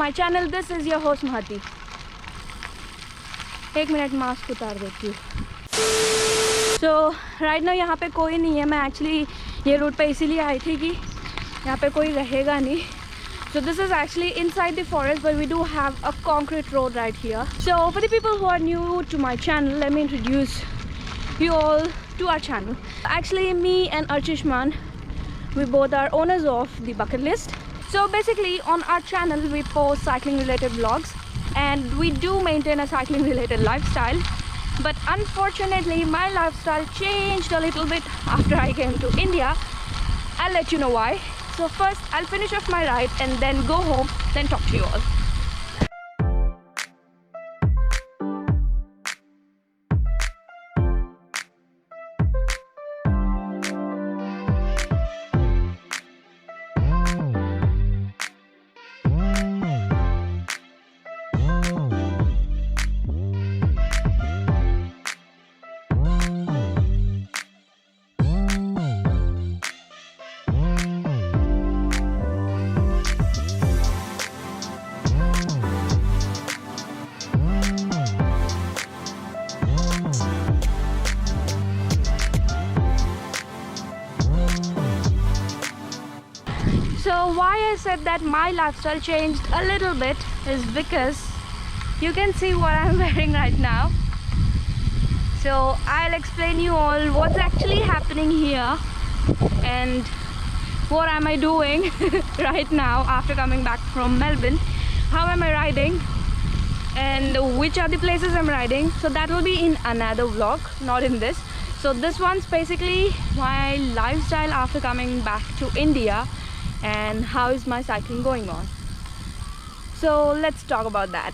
my channel. This is your host Mahati. एक minute mask उतार देती हूँ. So right now यहाँ पे कोई नहीं है. मैं actually ये रूट पे इसीलिए आई थी कि यहाँ पे कोई रहेगा नहीं. So this is actually inside the forest, but we do have a concrete road right here. So for the people who are new to my channel, let me introduce you all to our channel. Actually, me and Archishman, we both are owners of the bucket list. So basically on our channel we post cycling related vlogs and we do maintain a cycling related lifestyle, but unfortunately my lifestyle changed a little bit after I came to India. I'll let you know why. So first I'll finish off my ride and then go home, then talk to you all. So why I said that my lifestyle changed a little bit is because you can see what I'm wearing right now. So I'll explain you all what's actually happening here and what am I doing right now after coming back from Melbourne. How am I riding and which are the places I'm riding. So that will be in another vlog, not in this. So this one's basically my lifestyle after coming back to India and how is my cycling going on. So let's talk about that.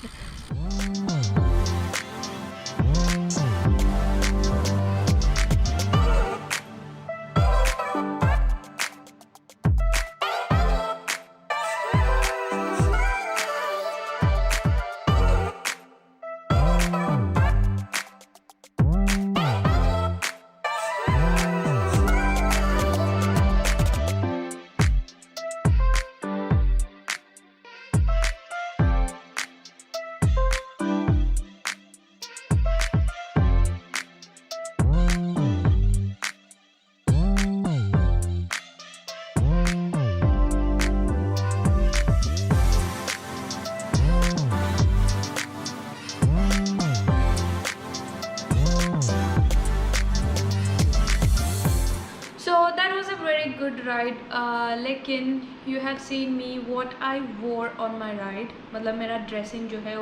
Good ride, लेकिन you have seen me what I wore on my ride. मतलब मेरा dressing जो है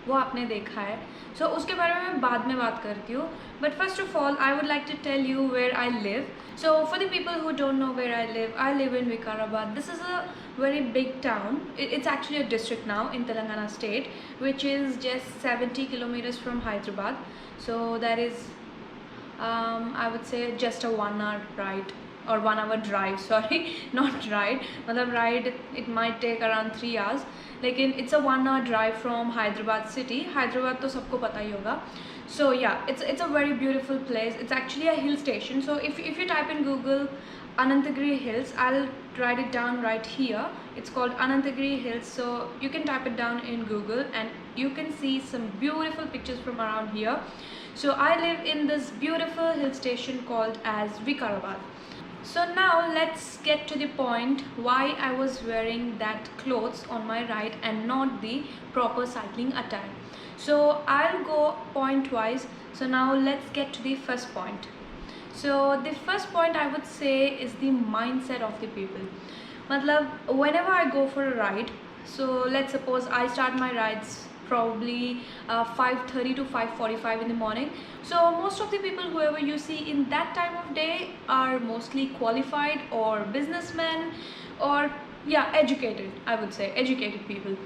वो आपने देखा है. So उसके बारे में मैं बाद में बात करती हूँ. But first of all, I would like to tell you where I live. So for the people who don't know where I live in Hyderabad. This is a very big town. It's actually a district now in Telangana state, which is just 70 kilometers from Hyderabad. So that is, I would say, just a 1 hour ride. Or 1 hour drive, sorry, not ride. मतलब ride it might take around 3 hours. लेकिन it's a 1 hour drive from Hyderabad city. Hyderabad तो सबको पता ही होगा. So yeah, it's a very beautiful place. It's actually a hill station. So if you type in Google Anantagiri Hills, I'll write it down right here. It's called Anantagiri Hills. So you can type it down in Google and you can see some beautiful pictures from around here. So I live in this beautiful hill station called as Vikarabad. So now let's get to the point why I was wearing that clothes on my ride and not the proper cycling attire. So I'll go point wise. So now let's get to the first point. So the first point I would say is the mindset of the people. मतलब whenever I go for a ride, so let's suppose I start my rides probably 5:30 to 5:45 in the morning. So most of the people, whoever you see in that time of day, are mostly qualified or businessmen or yeah, educated, I would say, educated people.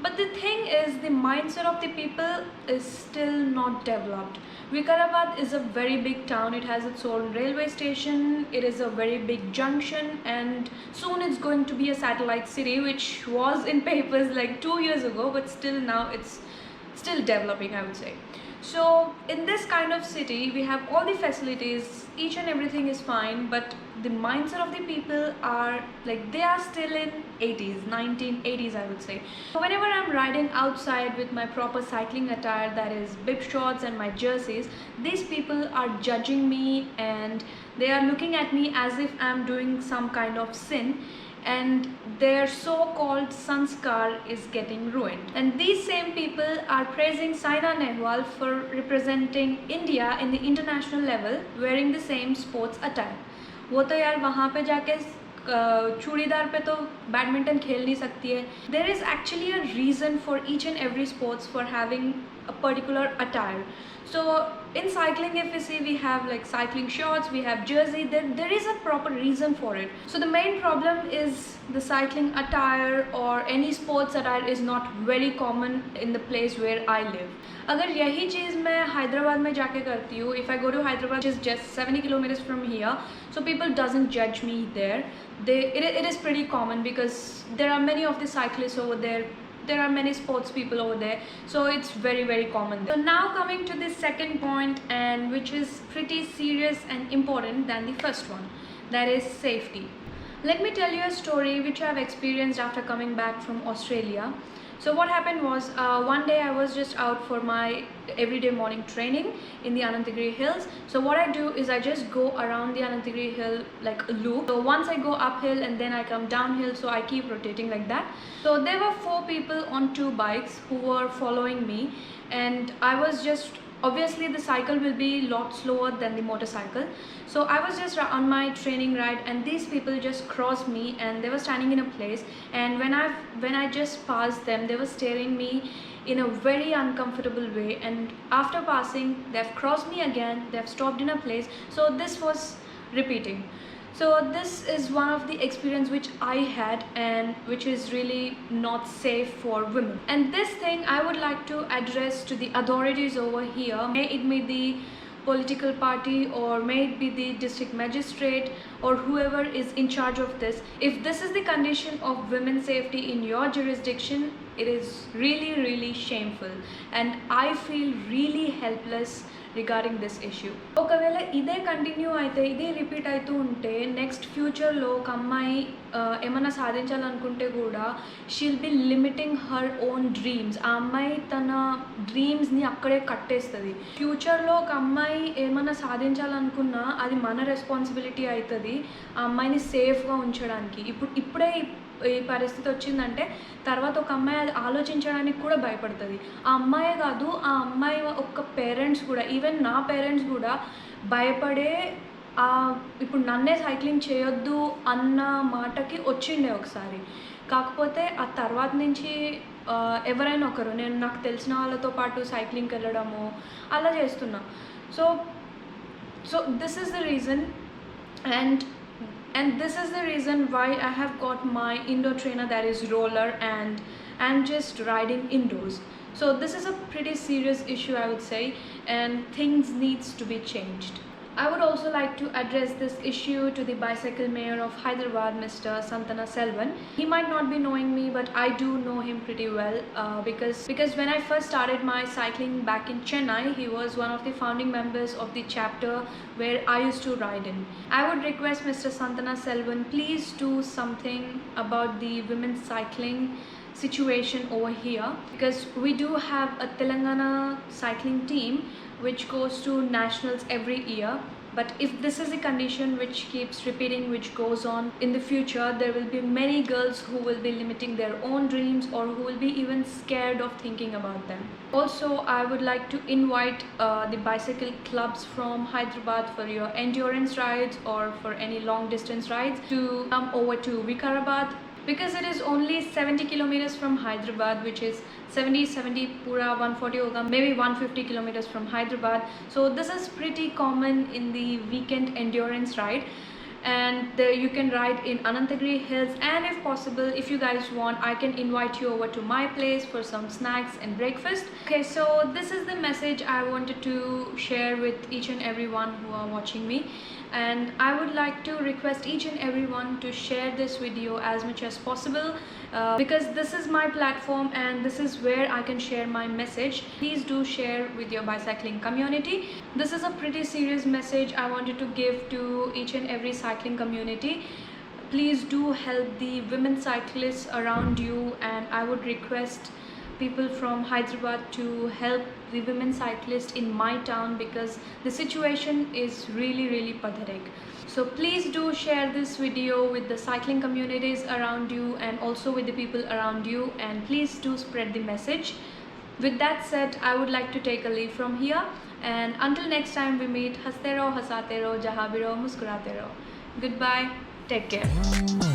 But the thing is, the mindset of the people is still not developed. Vikarabad is a very big town. It has its own railway station. It is a very big junction, and soon it's going to be a satellite city, which was in papers like 2 years ago, but still now it's still developing, I would say. So in this kind of city we have all the facilities, each and everything is fine, but the mindset of the people are like they are still in 80s, 1980s, I would say. So whenever I'm riding outside with my proper cycling attire, that is bib shorts and my jerseys, these people are judging me and they are looking at me as if I'm doing some kind of sin, and their so-called sanskar is getting ruined. And these same people are praising Saina Nehwal for representing India in the international level wearing the same sports attire. वो तो यार वहाँ पे जाके चूड़ीदार पे तो badminton खेल नहीं सकती है. There is actually a reason for each and every sports for having a particular attire. So in cycling, if we see, we have like cycling shorts, we have jersey, there is a proper reason for it. So the main problem is the cycling attire or any sports attire is not very common in the place where I live. अगर यही चीज़ मैं हैदराबाद में जाके करती हूँ, if I go to Hyderabad, which is just 70 kilometers from here, so people doesn't judge me there. It is pretty common because there are many of the cyclists over there. There are many sports people over there, so it's very common there. So now coming to the second point, and which is pretty serious and important than the first one, that is safety. Let me tell you a story which I have experienced after coming back from Australia. So what happened was, one day I was just out for my everyday morning training in the Anantagiri hills. So what I do is I just go around the Anantagiri hill like a loop. So once I go uphill and then I come downhill, so I keep rotating like that. So there were 4 people on 2 bikes who were following me, and I was just, obviously the cycle will be a lot slower than the motorcycle. So I was just on my training ride and these people just crossed me and they were standing in a place, and when I just passed them, they were staring me in a very uncomfortable way, and after passing they've crossed me again, they've stopped in a place. So this was repeating. So this is one of the experience which I had, and which is really not safe for women. And this thing I would like to address to the authorities over here. May it be the political party or may it be the district magistrate or whoever is in charge of this. If this is the condition of women's safety in your jurisdiction, it is really shameful, and I feel really helpless regarding this issue. ఒకవేళ ఇదే continue అయితే, ఇదే repeat అవుతూ ఉంటే, next ఫ్యూచర్లో ఒక అమ్మాయి ఏమైనా సాధించాలనుకుంటే కూడా she'll be limiting her own dreams. ఆ అమ్మాయి తన డ్రీమ్స్ని అక్కడే కట్టేస్తుంది. ఫ్యూచర్లో ఒక అమ్మాయి ఏమైనా సాధించాలనుకున్నా అది మన రెస్పాన్సిబిలిటీ అవుతుంది ఆ అమ్మాయిని సేఫ్గా ఉంచడానికి. ఇప్పుడే ఈ పరిస్థితి వచ్చిందంటే తర్వాత ఒక అమ్మాయి అది ఆలోచించడానికి కూడా భయపడుతుంది. ఆ అమ్మాయే కాదు, ఆ అమ్మాయి ఒక్క పేరెంట్స్ కూడా, ఈవెన్ నా పేరెంట్స్ కూడా భయపడే ఇప్పుడు నన్నే సైక్లింగ్ చేయొద్దు అన్న మాటకి వచ్చిండే ఒకసారి. కాకపోతే ఆ తర్వాత నుంచి ఎవరైనా ఒకరు, నేను నాకు తెలిసిన వాళ్ళతో పాటు సైక్లింగ్కి వెళ్ళడము అలా చేస్తున్నా. So this is the reason, and this is the reason why I have got my indoor trainer, that is roller, and I'm just riding indoors. So this is a pretty serious issue, I would say, and things needs to be changed. I would also like to address this issue to the bicycle mayor of Hyderabad, Mr. Santana Selvan. He might not be knowing me, but I do know him pretty well because when I first started my cycling back in Chennai, he was one of the founding members of the chapter where I used to ride in. I would request Mr. Santana Selvan, please do something about the women's cycling situation over here, because we do have a Telangana cycling team which goes to nationals every year. But if this is a condition which keeps repeating, which goes on in the future, there will be many girls who will be limiting their own dreams or who will be even scared of thinking about them. Also, I would like to invite the bicycle clubs from Hyderabad for your endurance rides or for any long distance rides to come over to Vikarabad, because it is only 70 kilometers from Hyderabad, which is 70 pura 140 hoga, maybe 150 kilometers from Hyderabad. So this is pretty common in the weekend endurance ride, and there you can ride in Anantagiri hills, and if possible, if you guys want, I can invite you over to my place for some snacks and breakfast. Okay, so this is the message I wanted to share with each and everyone who are watching me, and I would like to request each and everyone to share this video as much as possible, because this is my platform and this is where I can share my message. Please do share with your bicycling community. This is a pretty serious message I wanted to give to each and every cycling community. Please do help the women cyclists around you, and I would request people from Hyderabad to help the women cyclists in my town, because the situation is really pathetic. So please do share this video with the cycling communities around you and also with the people around you, and please do spread the message. With that said, I would like to take a leave from here, and until next time we meet, haste raho, hasate raho, jahan bhi raho, muskurate raho. Goodbye, take care.